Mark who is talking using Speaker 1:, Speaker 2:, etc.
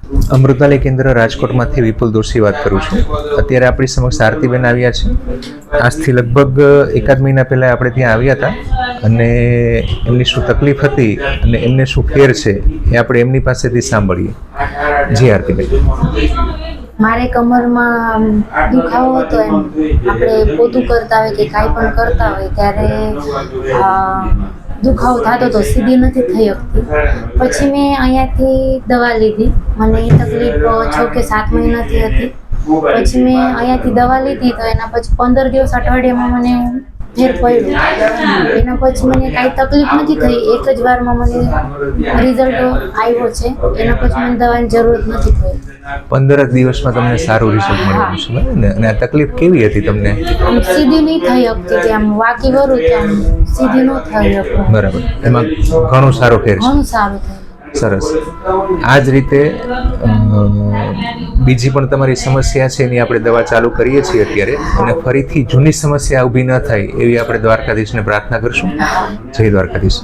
Speaker 1: અમૃતાલય કેન્દ્ર રાજકોટમાંથી વિપુલ દોશી વાત કરું છું. અત્યારે આપણી સમક્ષ આરતીબેન આવ્યા છે. આજથી લગભગ એકાદ મહિના પહેલાં આપણે ત્યાં આવ્યા હતા અને એમની શું તકલીફ હતી અને એમને શું ફેર છે એ આપણે એમની પાસેથી સાંભળીએ. જી આરતીબેન.
Speaker 2: મારે કમરમાં દુખાવો હતો. એમ આપણે પોતું કરતા હોય કે કાંઈ પણ કરતા હોય ત્યારે દુખાવો થતો હતો, સીધી નથી થઈ શકતી. પછી મેં અહીંયાથી દવા લીધી. મને એ તકલીફ 6 કે 7 મહિનાથી હતી. પછી મેં અહીંયાથી દવા લીધી તો એના પછી 15 દિવસ અઠવાડિયામાં મને ફેર પડ્યો. એના પછી મને કાંઈ તકલીફ નથી થઈ. એક જ વારમાં મને રિઝલ્ટ આવ્યો છે. એના પછી મને દવાની જરૂરત નથી થઈ.
Speaker 1: 15 દિવસમાં તમને સારું રિઝલ્ટ મળ્યું છે, બરાબર ને? અને આ તકલીફ કેવી હતી તમને?
Speaker 2: આમ સીધી નહીં થઈ શકતી કે આમ વાકી વરું તો આમ સીધી ન થઈ શકું.
Speaker 1: બરાબર. એમાં ઘણો સારો ફેર છે.
Speaker 2: ઘણું સારું થયું.
Speaker 1: સરસ. આ જ રીતે બીજી પણ તમારી સમસ્યા છે એની આપણે દવા ચાલુ કરીએ છીએ અત્યારે, અને ફરીથી જૂની સમસ્યા ઊભી ન થાય એવી આપણે દ્વારકાધીશને પ્રાર્થના કરશું. જય દ્વારકાધીશ.